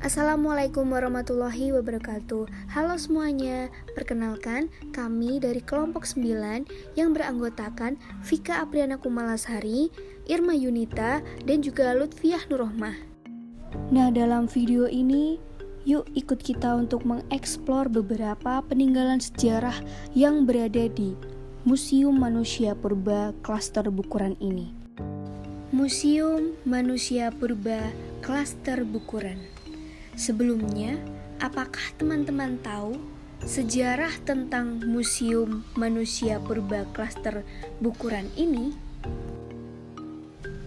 Assalamualaikum warahmatullahi wabarakatuh. Halo semuanya, perkenalkan kami dari kelompok 9 yang beranggotakan Vika Apriana Kumalasari, Irma Yunita, dan juga Lutfiah Nurrohmah. Nah, dalam video ini yuk ikut kita untuk mengeksplor beberapa peninggalan sejarah yang berada di Museum Manusia Purba Klaster Bukuran ini. Museum Manusia Purba Klaster Bukuran. Sebelumnya, apakah teman-teman tahu sejarah tentang Museum Manusia Purba Klaster Bukuran ini?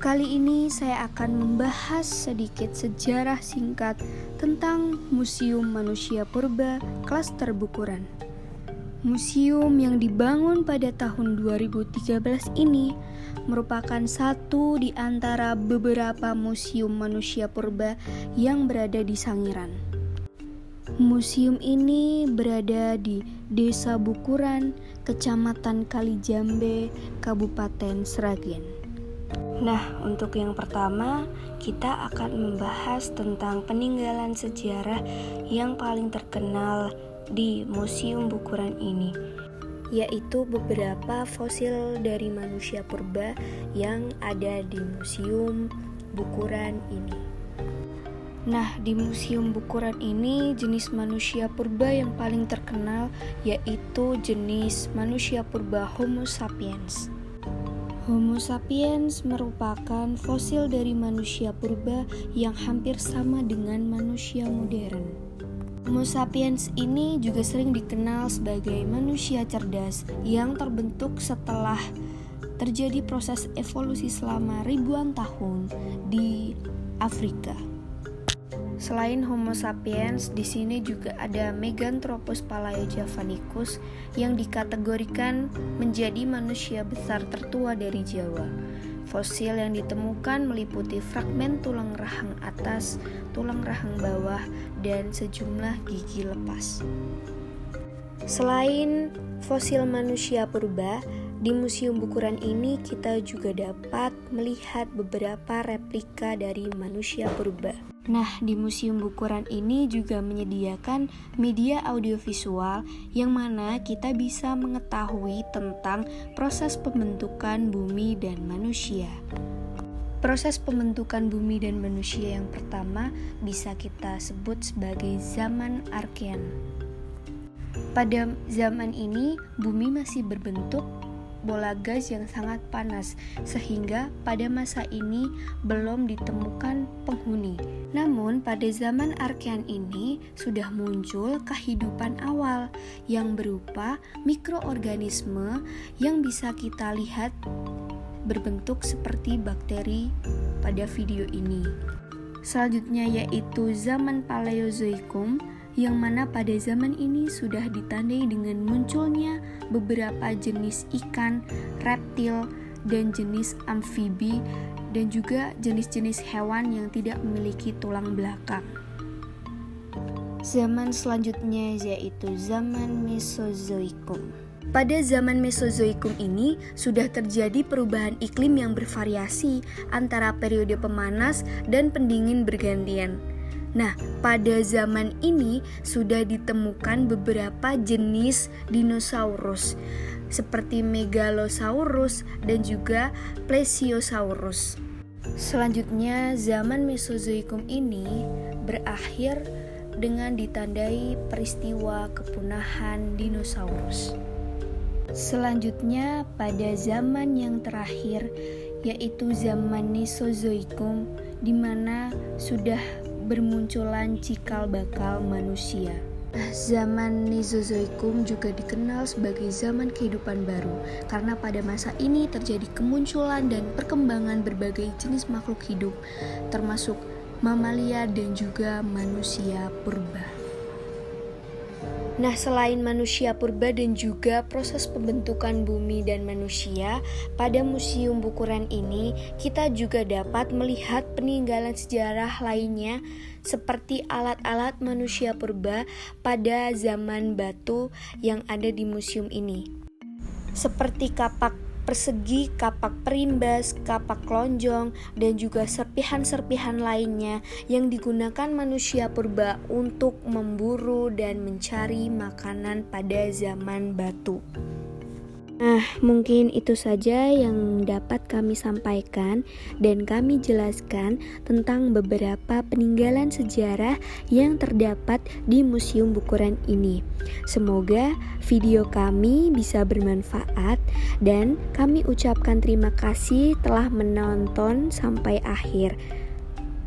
Kali ini saya akan membahas sedikit sejarah singkat tentang Museum Manusia Purba Klaster Bukuran. Museum yang dibangun pada tahun 2013 ini merupakan satu di antara beberapa museum manusia purba yang berada di Sangiran. Museum ini berada di Desa Bukuran, Kecamatan Kalijambe, Kabupaten Sragen. Nah, untuk yang pertama, kita akan membahas tentang peninggalan sejarah yang paling terkenal di Museum Bukuran ini, yaitu beberapa fosil dari manusia purba yang ada di Museum Bukuran ini. Nah, di Museum Bukuran ini jenis manusia purba yang paling terkenal yaitu jenis manusia purba Homo sapiens. Homo sapiens merupakan fosil dari manusia purba yang hampir sama dengan manusia modern. Homo sapiens ini juga sering dikenal sebagai manusia cerdas yang terbentuk setelah terjadi proses evolusi selama ribuan tahun di Afrika. Selain Homo sapiens, di sini juga ada Meganthropus palaeojavanicus yang dikategorikan menjadi manusia besar tertua dari Jawa. Fosil yang ditemukan meliputi fragmen tulang rahang atas, tulang rahang bawah, dan sejumlah gigi lepas. Selain fosil manusia purba, di Museum Bukuran ini kita juga dapat melihat beberapa replika dari manusia purba. Nah, di Museum Bukuran ini juga menyediakan media audiovisual yang mana kita bisa mengetahui tentang proses pembentukan bumi dan manusia. Proses pembentukan bumi dan manusia yang pertama bisa kita sebut sebagai zaman Archean. Pada zaman ini, bumi masih berbentuk bola gas yang sangat panas, sehingga pada masa ini belum ditemukan penghuni. Namun pada zaman Archean ini sudah muncul kehidupan awal yang berupa mikroorganisme yang bisa kita lihat berbentuk seperti bakteri pada video ini. Selanjutnya yaitu zaman Paleozoikum, yang mana pada zaman ini sudah ditandai dengan munculnya beberapa jenis ikan, reptil, dan jenis amfibi, dan juga jenis-jenis hewan yang tidak memiliki tulang belakang. Zaman selanjutnya yaitu zaman Mesozoikum. Pada zaman Mesozoikum ini sudah terjadi perubahan iklim yang bervariasi antara periode pemanas dan pendingin bergantian. Nah, pada zaman ini sudah ditemukan beberapa jenis dinosaurus seperti Megalosaurus dan juga Plesiosaurus. Selanjutnya, zaman Mesozoikum ini berakhir dengan ditandai peristiwa kepunahan dinosaurus. Selanjutnya, pada zaman yang terakhir yaitu zaman Mesozoikum, di mana sudah bermunculan cikal bakal manusia. Zaman Mesozoikum juga dikenal sebagai zaman kehidupan baru karena pada masa ini terjadi kemunculan dan perkembangan berbagai jenis makhluk hidup termasuk mamalia dan juga manusia purba. Nah, selain manusia purba dan juga proses pembentukan bumi dan manusia, pada Museum Bukuran ini kita juga dapat melihat peninggalan sejarah lainnya seperti alat-alat manusia purba pada zaman batu yang ada di museum ini. Seperti kapak persegi, kapak perimbas, kapak lonjong, dan juga serpihan-serpihan lainnya yang digunakan manusia purba untuk memburu dan mencari makanan pada zaman batu. Nah, mungkin itu saja yang dapat kami sampaikan dan kami jelaskan tentang beberapa peninggalan sejarah yang terdapat di Museum Bukuran ini. Semoga video kami bisa bermanfaat dan kami ucapkan terima kasih telah menonton sampai akhir.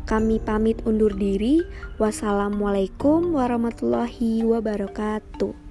Kami pamit undur diri. Wassalamualaikum warahmatullahi wabarakatuh.